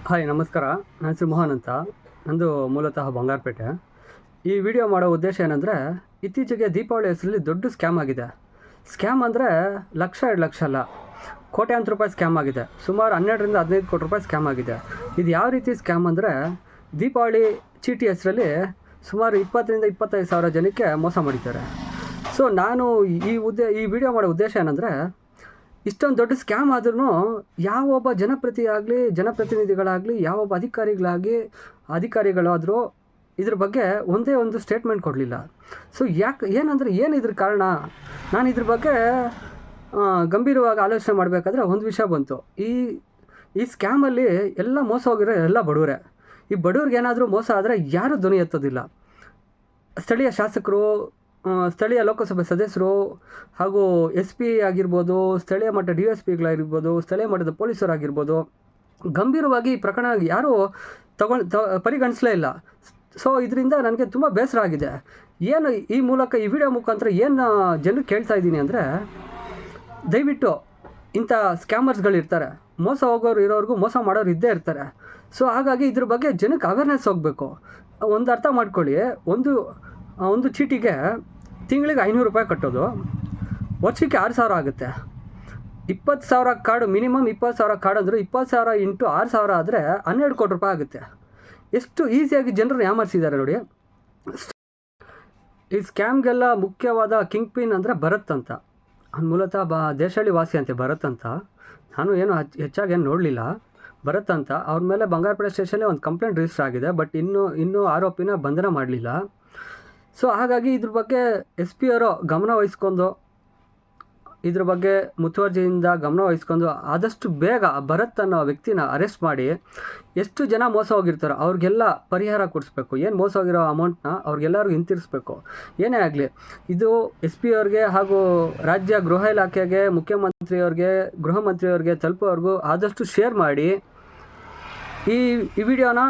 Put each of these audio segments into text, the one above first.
Hi ನಮಸ್ಕಾರ. ನನ್ನ ಹೆಸರು ಮೋಹನ್ ಅಂತ. ನಂದು ಮೂಲತಃ ಬಂಗಾರಪೇಟೆ. ಈ ವಿಡಿಯೋ ಮಾಡೋ ಉದ್ದೇಶ ಏನಂದರೆ, ಇತ್ತೀಚೆಗೆ ದೀಪಾವಳಿ ಹೆಸರಲ್ಲಿ ದೊಡ್ಡ ಸ್ಕ್ಯಾಮ್ ಆಗಿದೆ. ಸ್ಕ್ಯಾಮ್ ಅಂದರೆ ಲಕ್ಷ 2 ಲಕ್ಷ ಅಲ್ಲ, ಕೋಟ್ಯಾಂತರ ರೂಪಾಯಿ ಸ್ಕ್ಯಾಮ್ ಆಗಿದೆ. ಸುಮಾರು 12ರಿಂದ 15 ಕೋಟಿ ರೂಪಾಯಿ ಸ್ಕ್ಯಾಮ್ ಆಗಿದೆ. ಇದು ಯಾವ ರೀತಿ ಸ್ಕ್ಯಾಮ್ ಅಂದರೆ, ದೀಪಾವಳಿ ಚೀಟಿ ಹೆಸರಲ್ಲಿ ಸುಮಾರು 20ರಿಂದ 25 ಸಾವಿರ ಜನಕ್ಕೆ ಮೋಸ ಮಾಡಿದ್ದಾರೆ. ಸೊ ನಾನು ಈ ವಿಡಿಯೋ ಮಾಡೋ ಉದ್ದೇಶ ಏನಂದರೆ, ಇಷ್ಟೊಂದು ದೊಡ್ಡ ಸ್ಕ್ಯಾಮ್ ಆದ್ರೂ ಯಾವೊಬ್ಬ ಜನಪ್ರತಿನಿಧಿಗಳಾಗಲಿ, ಯಾವೊಬ್ಬ ಅಧಿಕಾರಿಗಳಾದರೂ ಇದ್ರ ಬಗ್ಗೆ ಒಂದೇ ಒಂದು ಸ್ಟೇಟ್ಮೆಂಟ್ ಕೊಡಲಿಲ್ಲ. ಸೊ ಏನು ಇದ್ರ ಕಾರಣ? ನಾನು ಇದ್ರ ಬಗ್ಗೆ ಗಂಭೀರವಾಗಿ ಆಲೋಚನೆ ಮಾಡಬೇಕಾದ್ರೆ ಒಂದು ವಿಷಯ ಬಂತು. ಈ ಸ್ಕ್ಯಾಮಲ್ಲಿ ಎಲ್ಲ ಮೋಸ ಹೋಗಿರೋ ಎಲ್ಲ ಬಡವರೇ. ಈ ಬಡವ್ರಿಗೆ ಏನಾದರೂ ಮೋಸ ಆದರೆ ಯಾರೂ ಧ್ವನಿ ಎತ್ತೋದಿಲ್ಲ. ಸ್ಥಳೀಯ ಶಾಸಕರು, ಸ್ಥಳೀಯ ಲೋಕಸಭೆ ಸದಸ್ಯರು ಹಾಗೂ SP ಆಗಿರ್ಬೋದು, ಸ್ಥಳೀಯ ಮಟ್ಟ DSPಗಳಾಗಿರ್ಬೋದು, ಸ್ಥಳೀಯ ಮಟ್ಟದ ಪೊಲೀಸರಾಗಿರ್ಬೋದು, ಗಂಭೀರವಾಗಿ ಈ ಪ್ರಕರಣ ಯಾರೂ ಪರಿಗಣಿಸಲೇ ಇಲ್ಲ. ಸೊ ಇದರಿಂದ ನನಗೆ ತುಂಬ ಬೇಸರ ಆಗಿದೆ. ಈ ವಿಡಿಯೋ ಮುಖಾಂತರ ಏನು ಜನರು ಕೇಳ್ತಾ ಇದ್ದೀನಿ ಅಂದರೆ, ದಯವಿಟ್ಟು ಇಂಥ ಸ್ಕ್ಯಾಮರ್ಸ್ಗಳಿರ್ತಾರೆ, ಮೋಸ ಹೋಗೋರು ಇರೋರಿಗೂ ಮೋಸ ಮಾಡೋರು ಇದ್ದೇ ಇರ್ತಾರೆ. ಸೊ ಹಾಗಾಗಿ ಇದ್ರ ಬಗ್ಗೆ ಜನಕ್ಕೆ ಅವೇರ್ನೆಸ್ ಹೋಗಬೇಕು. ಒಂದು ಅರ್ಥ ಮಾಡ್ಕೊಳ್ಳಿ, ಒಂದು ಚೀಟಿಗೆ ತಿಂಗಳಿಗೆ 500 ರೂಪಾಯಿ ಕಟ್ಟೋದು, ವರ್ಷಕ್ಕೆ 6,000 ಆಗುತ್ತೆ. 20,000 ಕಾರ್ಡು, ಮಿನಿಮಮ್ 20,000 ಕಾರ್ಡ್ ಅಂದರೆ 20,000 ಇಂಟು 6,000 ಆದರೆ 12 ಕೋಟಿ ರೂಪಾಯಿ ಆಗುತ್ತೆ. ಎಷ್ಟು ಈಸಿಯಾಗಿ ಜನರು ಯಾಮರ್ಸಿದ್ದಾರೆ ನೋಡಿ. ಈ ಸ್ಕ್ಯಾಮ್ಗೆಲ್ಲ ಮುಖ್ಯವಾದ ಕಿಂಗ್ ಪಿನ್ ಅಂದರೆ ಭರತ್ ಅಂತ. ಮೂಲತಃ ದೇಶಹಳ್ಳಿ ವಾಸಿ ಅಂತೆ ಭರತ್ ಅಂತ. ನಾನು ಹೆಚ್ಚಾಗಿ ನೋಡಲಿಲ್ಲ. ಭರತ್ ಅಂತ ಅವ್ರ ಮೇಲೆ ಬಂಗಾರಪೇಟೆ ಸ್ಟೇಷನ್ನೇ ಒಂದು ಕಂಪ್ಲೇಂಟ್ ರಿಜಿಸ್ಟರ್ ಆಗಿದೆ. ಬಟ್ ಇನ್ನೂ ಆರೋಪಿನ ಬಂಧನ ಮಾಡಲಿಲ್ಲ. ಸೊ ಹಾಗಾಗಿ ಇದ್ರ ಬಗ್ಗೆ SP ಅವರು ಗಮನ ವಹಿಸ್ಕೊಂಡು, ಇದ್ರ ಬಗ್ಗೆ ಮುತುವರ್ಜಿಯಿಂದ ಗಮನ ವಹಿಸ್ಕೊಂಡು ಆದಷ್ಟು ಬೇಗ ಭರತ್ ಅನ್ನೋ ವ್ಯಕ್ತಿನ ಅರೆಸ್ಟ್ ಮಾಡಿ, ಎಷ್ಟು ಜನ ಮೋಸ ಹೋಗಿರ್ತಾರೋ ಅವ್ರಿಗೆಲ್ಲ ಪರಿಹಾರ ಕೊಡಿಸ್ಬೇಕು. ಏನು ಮೋಸ ಹೋಗಿರೋ ಅಮೌಂಟ್ನ ಅವ್ರಿಗೆಲ್ಲರಿಗೂ ಹಿಂತಿರಿಸ್ಬೇಕು. ಏನೇ ಆಗಲಿ, ಇದು SP ಅವ್ರಿಗೆ ಹಾಗೂ ರಾಜ್ಯ ಗೃಹ ಇಲಾಖೆಗೆ, ಮುಖ್ಯಮಂತ್ರಿಯವ್ರಿಗೆ, ಗೃಹ ಮಂತ್ರಿಯವ್ರಿಗೆ ತಲುಪೋವರೆಗೂ ಆದಷ್ಟು ಶೇರ್ ಮಾಡಿ, ಈ ವಿಡಿಯೋನ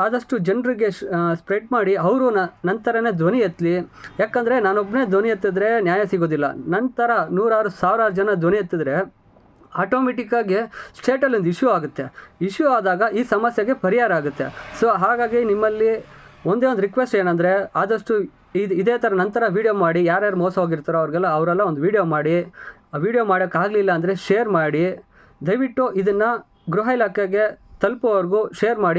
ಆದಷ್ಟು ಜನರಿಗೆ ಸ್ಪ್ರೆಡ್ ಮಾಡಿ, ಅವರು ನಂತರನೇ ಧ್ವನಿ ಎತ್ತಲಿ. ಯಾಕಂದರೆ ನಾನೊಬ್ಬನೇ ಧ್ವನಿ ಎತ್ತಿದ್ರೆ ನ್ಯಾಯ ಸಿಗೋದಿಲ್ಲ. ನಂತರ 100,000 ಜನ ಧ್ವನಿ ಎತ್ತಿದ್ರೆ ಆಟೋಮೆಟಿಕ್ಕಾಗಿ ಸ್ಟೇಟಲ್ಲಿ ಒಂದು ಇಶ್ಯೂ ಆಗುತ್ತೆ. ಇಶ್ಯೂ ಆದಾಗ ಈ ಸಮಸ್ಯೆಗೆ ಪರಿಹಾರ ಆಗುತ್ತೆ. ಸೊ ಹಾಗಾಗಿ ನಿಮ್ಮಲ್ಲಿ ಒಂದೇ ಒಂದು ರಿಕ್ವೆಸ್ಟ್ ಏನಂದರೆ, ಆದಷ್ಟು ಇದೇ ಥರ ನಂತರ ವೀಡಿಯೋ ಮಾಡಿ, ಯಾರ್ಯಾರು ಮೋಸ ಹೋಗಿರ್ತಾರೋ ಅವರೆಲ್ಲ ಒಂದು ವೀಡಿಯೋ ಮಾಡಿ, ಆ ವೀಡಿಯೋ ಮಾಡೋಕ್ಕಾಗಲಿಲ್ಲ ಅಂದರೆ ಶೇರ್ ಮಾಡಿ. ದಯವಿಟ್ಟು ಇದನ್ನು ಗೃಹ ಇಲಾಖೆಗೆ ತಲುಪೋವರೆಗೂ ಶೇರ್ ಮಾಡಿ.